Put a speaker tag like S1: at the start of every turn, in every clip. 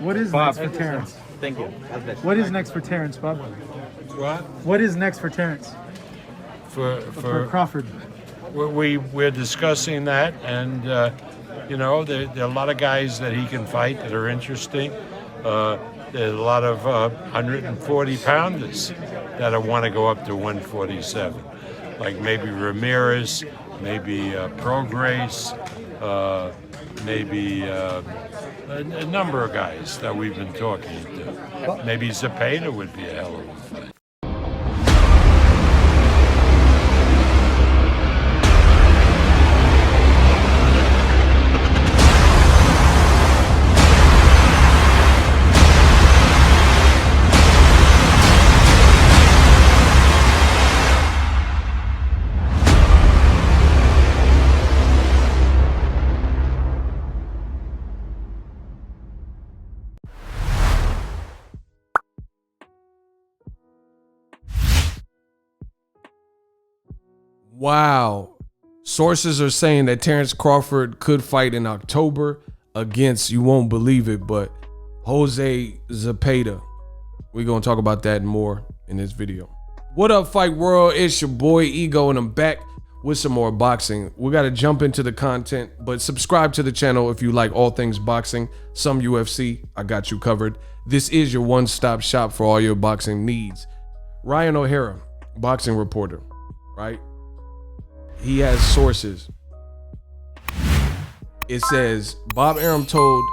S1: What is
S2: Bob,
S1: next for Terence?
S2: Thank you.
S1: What is next for Terence, Bob?
S3: What?
S1: What is next for Terence?
S3: For
S1: Crawford.
S3: We're discussing that, and you know, there are a lot of guys that he can fight that are interesting. There's a lot of 140 pounders that want to go up to 147, like maybe Ramirez, maybe Prograis, maybe a number of guys that we've been talking to. Maybe Zepada would be a hell of a fight.
S4: Wow. Sources are saying that Terence Crawford could fight in October against, you won't believe it, but Jose Zepada. We're going to talk about that more in this video. What up, Fight World? It's your boy Ego, and I'm back with some more boxing. We got to jump into the content, but subscribe to the channel if you like all things boxing, some UFC. I got you covered. This is your one-stop shop for all your boxing needs. Ryan O'Hara, boxing reporter, right? He has sources. It says Bob Arum told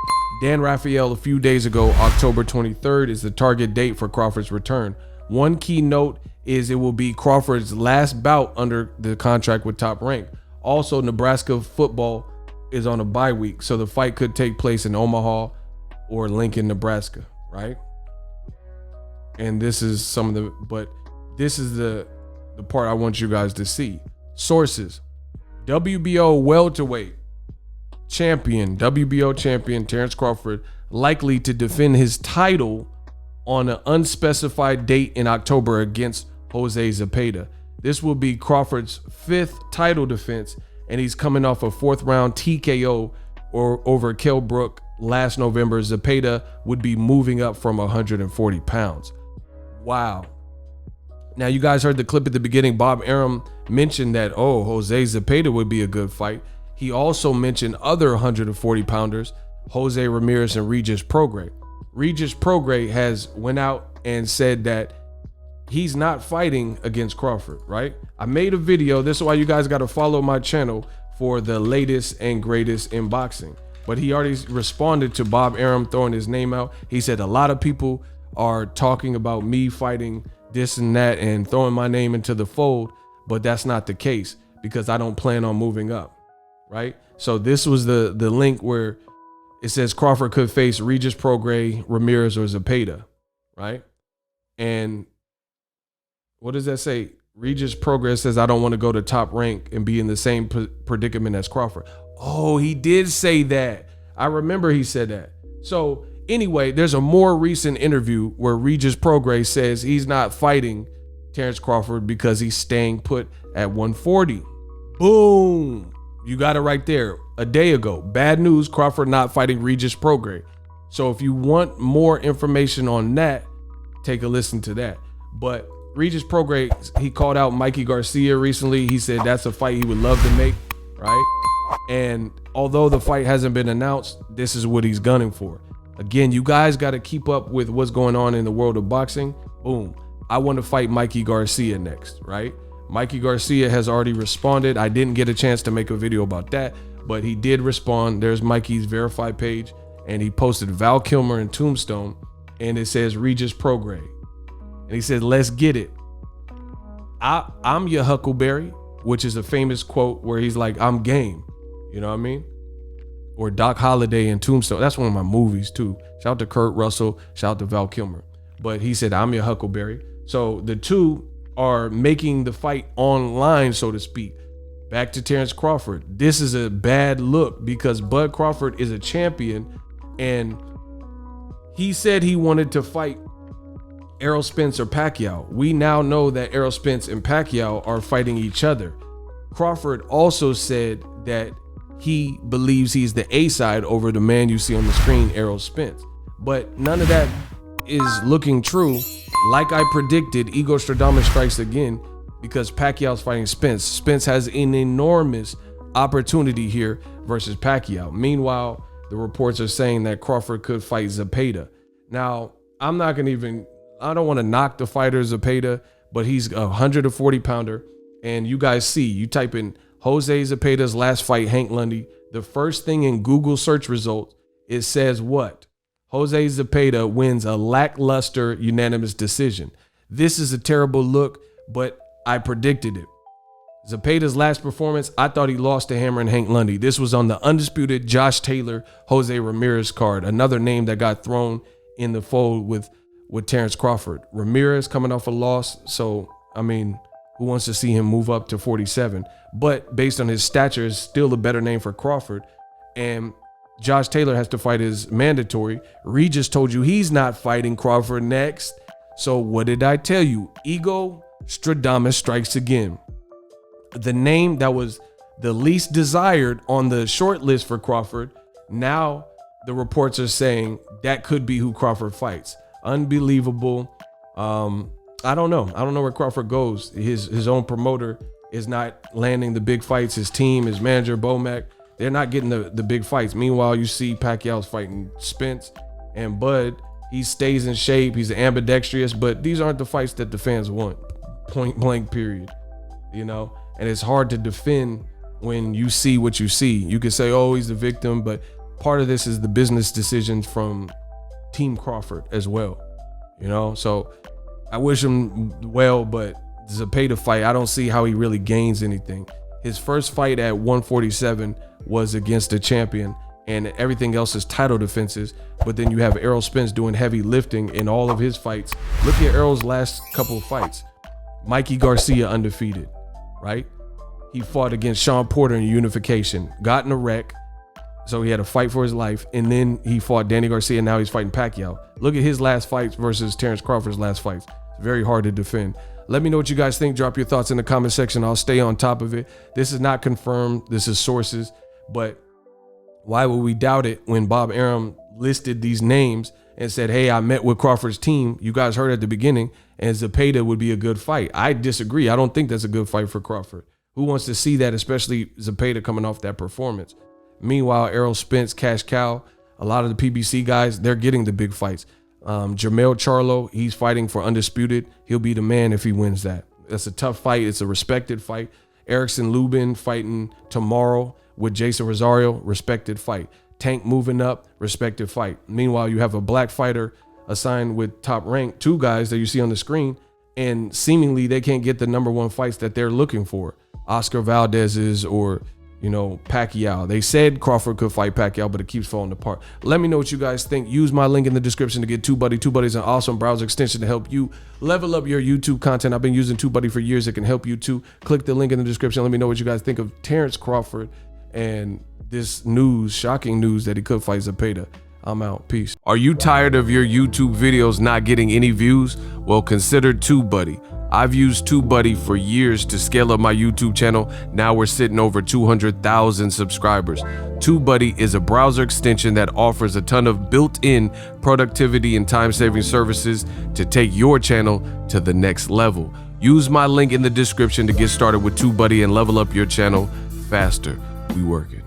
S4: Dan Rafael a few days ago, October 23rd is the target date for Crawford's return. One key note is it will be Crawford's last bout under the contract with Top Rank. Also, Nebraska football is on a bye week, so the fight could take place in Omaha or Lincoln, Nebraska, right? And this is some of the, but this is the part I want you guys to see. Sources: WBO welterweight champion, WBO champion Terence Crawford likely to defend his title on an unspecified date in October against Jose Zepada. This will be Crawford's 5th title defense, and he's coming off a 4th round TKO over Kell Brook last November. Zepada would be moving up from 140 pounds. Wow. Now, you guys heard the clip at the beginning. Bob Arum mentioned that, oh, Jose Zepada would be a good fight. He also mentioned other 140 pounders, Jose Ramirez and Regis Prograis. Regis Prograis has went out and said that he's not fighting against Crawford, right? I made a video. This is why you guys got to follow my channel for the latest and greatest in boxing. But he already responded to Bob Arum throwing his name out. He said a lot of people are talking about me fighting this and that and throwing my name into the fold, but that's not the case because I don't plan on moving up, right? So this was the link where it says Crawford could face Regis Prograis, Ramirez, or Zepada, right? And what does that say? Regis Prograis says, I don't want to go to Top Rank and be in the same predicament as Crawford. Oh, he did say that. I remember he said that. So anyway, there's a more recent interview where Regis Prograis says he's not fighting Terence Crawford because he's staying put at 140. Boom. You got it right there. A day ago. Bad news, Crawford not fighting Regis Prograis. So if you want more information on that, take a listen to that. But Regis Prograis, he called out Mikey Garcia recently. He said that's a fight he would love to make, right? And although the fight hasn't been announced, this is what he's gunning for. Again, you guys got to keep up with what's going on in the world of boxing. Boom. I want to fight Mikey Garcia next, right? Mikey Garcia has already responded. I didn't get a chance to make a video about that, but he did respond. There's Mikey's verified page, and he posted Val Kilmer and Tombstone, and it says Regis Prograis. And he said, let's get it. I'm your Huckleberry, which is a famous quote where he's like, I'm game. You know what I mean? Or Doc Holliday in Tombstone. That's one of my movies too. Shout out to Kurt Russell. Shout out to Val Kilmer. But he said, I'm your Huckleberry. So the two are making the fight online, so to speak. Back to Terence Crawford. This is a bad look because Bud Crawford is a champion, and he said he wanted to fight Errol Spence or Pacquiao. We now know that Errol Spence and Pacquiao are fighting each other. Crawford also said that he believes he's the A side over the man you see on the screen, Errol Spence. but none of that is looking true. Like I predicted, Ego Stradamus strikes again because Pacquiao's fighting Spence. Spence has an enormous opportunity here versus Pacquiao. Meanwhile, the reports are saying that Crawford could fight Zepada. Now, I don't want to knock the fighter Zepada, but he's a 140 pounder. And you guys see, you type in Jose Zepeda's last fight, Hank Lundy. The first thing in Google search results, it says what? Jose Zepada wins a lackluster unanimous decision. This is a terrible look, but I predicted it. Zepeda's last performance, I thought he lost to HAMMERIN Hank Lundy. This was on the undisputed Josh Taylor, Jose Ramirez card, another name that got thrown in the fold with Terence Crawford. Ramirez coming off a loss, so, I mean, who wants to see him move up to 47? But based on his stature, is still a better name for Crawford. And Josh Taylor has to fight his mandatory. Regis told you he's not fighting Crawford next. So what did I tell you? Ego Stradamus strikes again. The name that was the least desired on the short list for Crawford, now the reports are saying that could be who Crawford fights. Unbelievable. I don't know where Crawford goes. His own promoter is not landing the big fights. His team, his manager, Bomac, they're not getting the big fights. Meanwhile, you see Pacquiao's fighting Spence and Bud. He stays in shape. He's ambidextrous, but these aren't the fights that the fans want. Point blank, period. You know, and it's hard to defend when you see what you see. You could say, oh, he's the victim, but part of this is the business decisions from Team Crawford as well. You know, so I wish him well, but Zepeda fight, I don't see how he really gains anything. His first fight at 147 was against a champion, and everything else is title defenses. But then you have Errol Spence doing heavy lifting in all of his fights. Look at Errol's last couple of fights. Mikey Garcia undefeated, right? He fought against Sean Porter in unification, got in a wreck, so he had to fight for his life, and then he fought Danny Garcia, and now he's fighting Pacquiao. Look at his last fights versus Terence Crawford's last fights. It's very hard to defend. Let me know what you guys think. Drop your thoughts in the comment section. I'll stay on top of it. This is not confirmed. This is sources, but why would we doubt it when Bob Arum listed these names and said, hey, I met with Crawford's team. You guys heard at the beginning, and Zepada would be a good fight. I disagree. I don't think that's a good fight for Crawford. Who wants to see that, especially Zepada coming off that performance? Meanwhile, Errol Spence, Cash Cow, a lot of the PBC guys, they're getting the big fights. Jermell Charlo, he's fighting for undisputed. He'll be the man if he wins that. That's a tough fight. It's a respected fight. Erickson Lubin fighting tomorrow with Jason Rosario, respected fight. Tank moving up, respected fight. Meanwhile, you have a black fighter assigned with Top Rank, two guys that you see on the screen, and seemingly they can't get the #1 fights that they're looking for. Oscar Valdez's or, you know, Pacquiao. They said Crawford could fight Pacquiao, but it keeps falling apart. Let me know what you guys think. Use my link in the description to get TubeBuddy. TubeBuddy is an awesome browser extension to help you level up your YouTube content. I've been using TubeBuddy for years. It can help you too. Click the link in the description. Let me know what you guys think of Terence Crawford and this news, shocking news that he could fight Zepada. I'm out. Peace. Are you tired of your YouTube videos not getting any views? Well, consider TubeBuddy. I've used TubeBuddy for years to scale up my YouTube channel. Now we're sitting over 200,000 subscribers. TubeBuddy is a browser extension that offers a ton of built-in productivity and time-saving services to take your channel to the next level. Use my link in the description to get started with TubeBuddy and level up your channel faster. We working.